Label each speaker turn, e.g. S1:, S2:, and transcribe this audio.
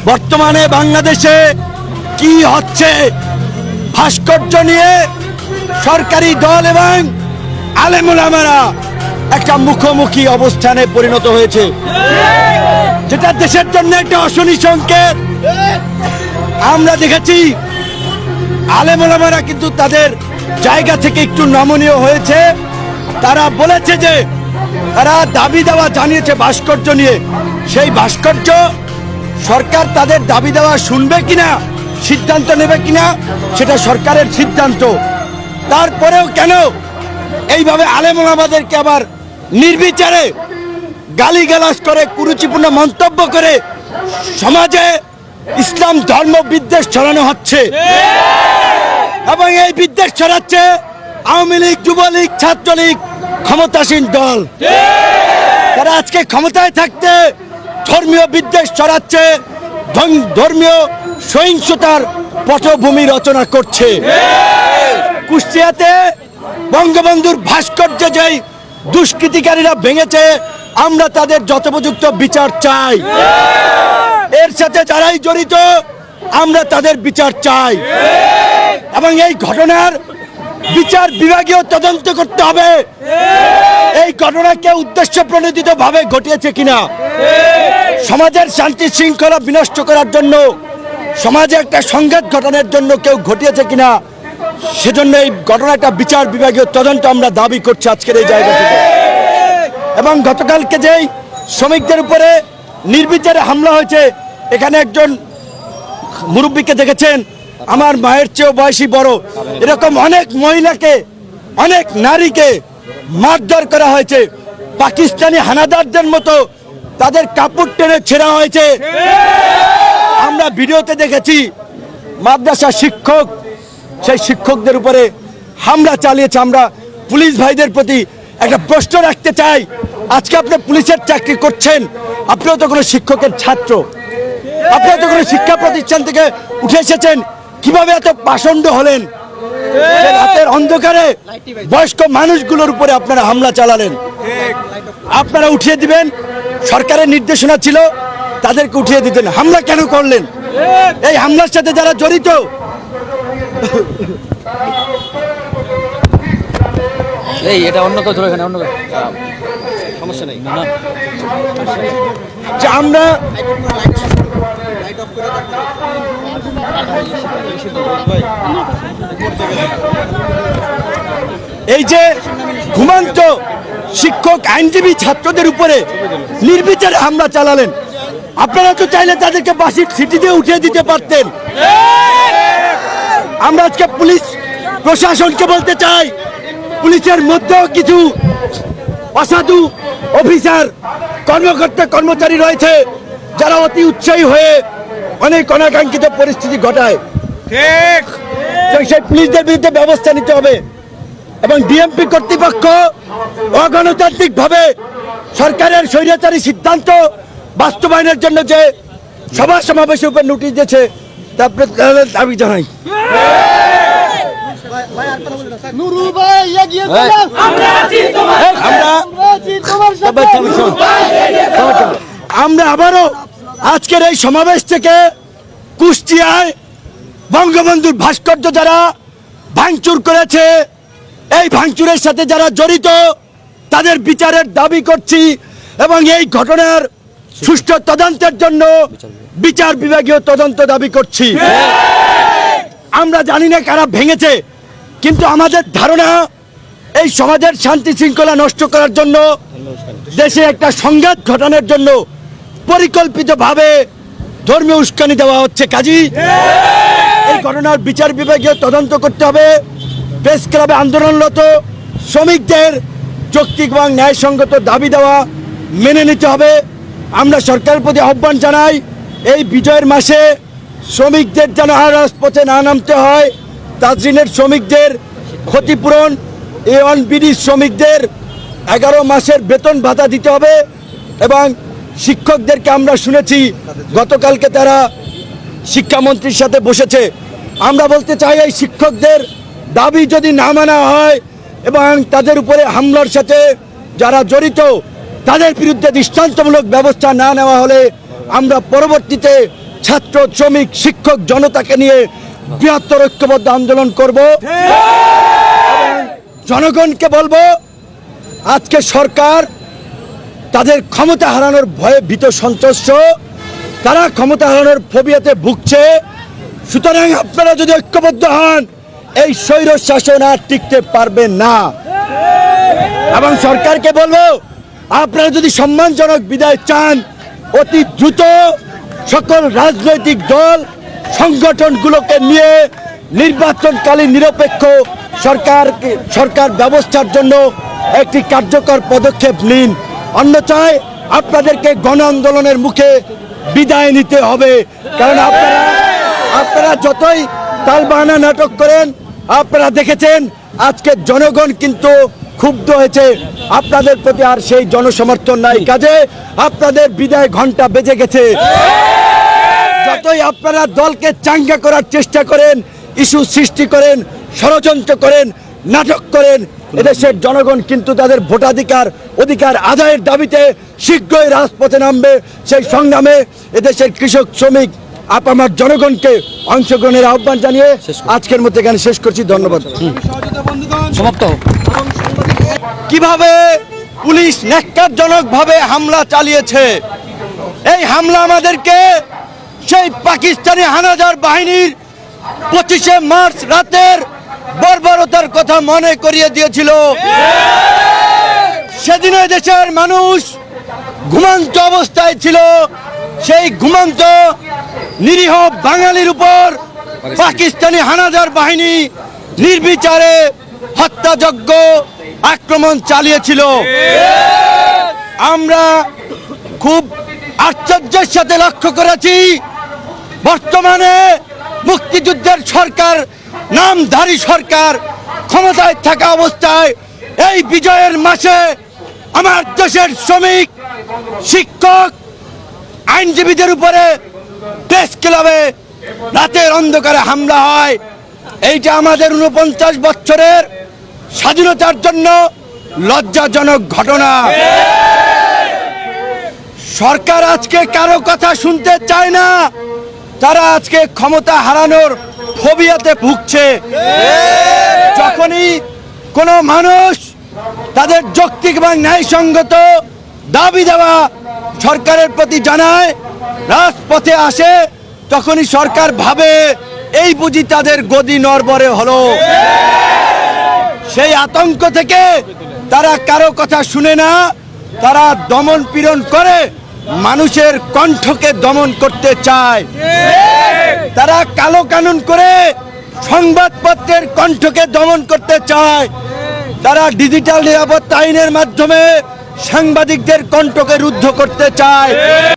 S1: বর্তমানে বাংলাদেশে কি হচ্ছে, ভাস্কর্য নিয়ে সরকারি দল এবং আলেম ওলামারা একটা মুখোমুখি অবস্থানে পরিণত হয়েছে, যেটা দেশের জন্য একটা অশনি সংকেত। আমরা দেখেছি আলেম ওলামারা কিন্তু তাদের জায়গা থেকে একটু নমনীয় হয়েছে। তারা বলেছে যে তারা দাবি দেওয়া জানিয়েছে ভাস্কর্য নিয়ে, সেই ভাস্কর্য সরকার তাদের দাবি দেওয়া শুনবে কিনা, সিদ্ধান্ত নেবে কিনা, সেটা সরকারের সিদ্ধান্ত। তারপরেও কেন এইভাবে আলেম ওলামাদেরকে আবার নির্বিচারে গালিগালাজ করে, কুরুচিপূর্ণ মন্তব্য করে সমাজে ইসলাম ধর্ম বিদ্বেষ ছড়ানো হচ্ছে, এবং এই বিদ্বেষ ছড়াচ্ছে আওয়ামী লীগ, যুবলীগ, ছাত্রলীগ, ক্ষমতাসীন দল। তারা আজকে ক্ষমতায় থাকতে ধর্মীয় বিদ্বেষ ছড়াচ্ছে, ধর্মীয় সহিংসতার পটভূমি রচনা করছে। কুষ্টিয়াতে বঙ্গবন্ধুর ভাস্কর্য যেই দুষ্কৃতিকারীরা ভেঙেছে, আমরা তাদের যথোপযুক্ত বিচার চাই। এর সাথে যারাই জড়িত আমরা তাদের বিচার চাই, এবং এই ঘটনার বিচার বিভাগীয় তদন্ত করতে হবে। এই ঘটনাকে উদ্দেশ্য প্রণোদিত ভাবে ঘটিয়েছে কিনা, সমাজের শান্তি শৃঙ্খলা বিনষ্ট করার জন্য, সমাজে একটা সংঘাত ঘটনার জন্য কেউ ঘটিয়েছে কিনা, সেজন্য এই ঘটনাটা বিচার বিভাগীয় তদন্ত আমরা দাবি করছি আজকের এই জায়গা থেকে। এবং গতকালকে যেই শ্রমিকদের উপরে নির্বিচারে হামলা হয়েছে, এখানে একজন মুরব্বীকে দেখেছেন, আমার মায়ের চেয়েও বয়সী বড়, এরকম অনেক মহিলাকে, অনেক নারীকে মারধর করা হয়েছে। পাকিস্তানি হানাদারদের মতো তাদের কাপড় টেনে ছেঁড়া হয়েছে। আমরা ভিডিওতে দেখেছি মাদ্রাসা শিক্ষক, সেই শিক্ষকদের উপরে হামলা চালিয়েছে। আমরা পুলিশ ভাইদের প্রতি একটা প্রশ্ন রাখতে চাই, আজকে আপনি পুলিশের চাকরি করছেন, আপনিও তো কোনো শিক্ষকের ছাত্র, আপনিও তো কোনো শিক্ষা প্রতিষ্ঠান থেকে উঠে এসেছেন, কিভাবে এত পাষণ্ড হলেন? রাতের অন্ধকারে বয়স্ক মানুষগুলোর উপরে আপনারা হামলা চালালেন। আপনারা উঠিয়ে দিবেন, সরকারের নির্দেশনা ছিল তাদেরকে উঠিয়ে দিতেন, হামলা কেন করলেন? এই হামলার সাথে যারা জড়িত,
S2: এই এটা অন্য কেউ ধরে, এখানে অন্য সমস্যা নেই না।
S1: যে আমরা এই যে ঘুমান্ত শিক্ষক, আইনজীবী, ছাত্রদের উপরে নির্বিচারে হামলা চালালেন, আপনারা তো চাইলে তাদেরকে বাসির সিটি দিয়ে উঠিয়ে দিতে পারতেন। আমরা আজকে পুলিশ প্রশাসনকে বলতে চাই, পুলিশের মধ্যেও কিছু অসাধু অফিসার, কর্মকর্তা, কর্মচারী রয়েছে যারা অতি উৎসাহী হয়ে অনেক অনাকাঙ্ক্ষিত পরিস্থিতি ঘটায়। সেই পুলিশদের বিরুদ্ধে ব্যবস্থা নিতে হবে, এবং ডিএমপি কর্তৃপক্ষ অগণতান্ত্রিক ভাবে সরকারের স্বৈরাচারী সিদ্ধান্ত বাস্তবায়নের জন্য যে সভা সমাবেশের উপর নোটিশ দিয়েছে, তারপরে দাবি জানাই। আমরা আবারও আজকের এই সমাবেশ থেকে কুষ্টিয়ায় বঙ্গবন্ধুর ভাস্কর্য যারা ভাঙচুর করেছে, এই ভাঙচুরের সাথে যারা জড়িত তাদের বিচারের দাবি করছি, এবং এই ঘটনার সুষ্ঠু তদন্তের জন্য বিচার বিভাগীয় তদন্ত দাবি করছি। আমরা জানি না কারা ভেঙেছে, কিন্তু আমাদের ধারণা এই সমাজের শান্তি শৃঙ্খলা নষ্ট করার জন্য, দেশে একটা সংঘাত ঘটানোর জন্য পরিকল্পিতভাবে ধর্মীয় উস্কানি দেওয়া হচ্ছে। কাজী এই ঘটনার বিচার বিভাগীয় তদন্ত করতে হবে। প্রেস ক্লাবে আন্দোলনরত শ্রমিকদের যৌক্তিক এবং ন্যায়সঙ্গত দাবি দেওয়া মেনে নিতে হবে। আমরা সরকারের প্রতি আহ্বান জানাই, এই বিজয়ের মাসে শ্রমিকদের যেন আর রাজপথে না নামতে হয়। তাজরিনের শ্রমিকদের ক্ষতিপূরণ, A1BD শ্রমিকদের 11 মাসের বেতন ভাতা দিতে হবে, এবং শিক্ষকদেরকে আমরা শুনেছি গতকালকে তারা শিক্ষামন্ত্রীর সাথে বসেছে। আমরা বলতে চাই, এই শিক্ষকদের দাবি যদি না মানা হয় এবং তাদের উপরে হামলার সাথে যারা জড়িত তাদের বিরুদ্ধে দৃষ্টান্তমূলক ব্যবস্থা না নেওয়া হলে আমরা পরবর্তীতে ছাত্র শ্রমিক শিক্ষক জনতাকে নিয়ে বৃহত্তর ঐক্যবদ্ধ আন্দোলন করব। জনগণকে বলবো, আজকে সরকার তাদের ক্ষমতা হারানোর ভয়ে ভীত সন্ত্রস্ত, তারা ক্ষমতা হারানোর ফোবিয়াতে ভুগছে। সুতরাং আপনারা যদি ঐক্যবদ্ধ হন, এই স্বৈর শাসন আর টিকতে পারবে না। এবং সরকারকে বলবো, আপনারা যদি সম্মানজনক বিদায় চান, অতি দ্রুত সকল রাজনৈতিক দল সংগঠনগুলোকে নিয়ে নির্বাচনকালীন নিরপেক্ষ সরকার ব্যবস্থার জন্য একটি কার্যকর পদক্ষেপ নিন। অন্যথায় আপনাদেরকে গণ আন্দোলনের মুখে বিদায় নিতে হবে। কারণ আপনারা যতই তালবাহানা নাটক করেন, আপনারা দেখেছেন আজকে জনগণ কিন্তু ক্ষুব্ধ হয়েছে। আপনাদের প্রতি আর সেই জনসমর্থন নাই, কাজে আপনাদের বিদায় ঘন্টা বেজে গেছে। যতই আপনারা দলকে চাঙ্গা করার চেষ্টা করেন, ইস্যু সৃষ্টি করেন, ষড়যন্ত্র করেন, নাটক করেন, এদেশের জনগণ কিন্তু তাদের অধিকার আদায়ের দাবিতে শীঘ্রই রাজপথে নামবে। সেই সংগ্রামে এদেশের কৃষক শ্রমিক আপামার জনগণকে অংশগ্রহণের আহ্বান জানিয়ে আজকের মধ্যে এখানে শেষ করছি। ধন্যবাদ।
S2: সমাপ্ত।
S1: কিভাবে পুলিশ ন্যাক্কারজনকভাবে হামলা চালিয়েছে, এই হামলা আমাদেরকে সেই পাকিস্তানি হানাদার বাহিনীর 25শে মার্চ রাতের বর্বরতার কথা মনে করিয়ে দিয়েছিল। সেদিন দেশের মানুষ ঘুমন্ত অবস্থায় ছিল। সেই ঘুমন্ত নিরীহ বাঙালির উপর পাকিস্তানি হানাদার বাহিনী নির্বিচারে হত্যাযজ্ঞ আক্রমণ চালিয়েছিল। আমরা খুব আশ্চর্যের সাথে লক্ষ্য করেছি, বর্তমানে মুক্তিযুদ্ধের সরকার, নামধারী সরকার ক্ষমতায় থাকা অবস্থায় এই বিজয়ের মাসে আমার দেশের শ্রমিক, শিক্ষক, আইনজীবীদের উপরে প্রেস ক্লাবে রাতের অন্ধকারে হামলা হয়। এইটা আমাদের 49 বছরের স্বাধীনতার জন্য লজ্জাজনক ঘটনা। সরকার আজকে কারো কথা শুনতে চায় না, তারা আজকে ক্ষমতা হারানোর ফোবিয়াতে ভুগছে। যখনই কোনো মানুষ তাদের যৌক্তিক এবং ন্যায়সঙ্গত দাবি দেওয়া সরকারের প্রতি জানায়, রাজপথে আসে, তখনই সরকার ভাবে এই বুঝি তাদের গদি নড়বড়ে হলো। সেই আতঙ্ক থেকে তারা কারো কথা শুনে না, তারা দমন পীড়ন করে মানুষের কণ্ঠকে দমন করতে চায়। তারা কালো কানুন করে সংবাদপত্রের কণ্ঠকে দমন করতে চায়। তারা ডিজিটাল নিরাপত্তা আইনের মাধ্যমে সাংবাদিকদের কণ্ঠকে রুদ্ধ করতে চায়।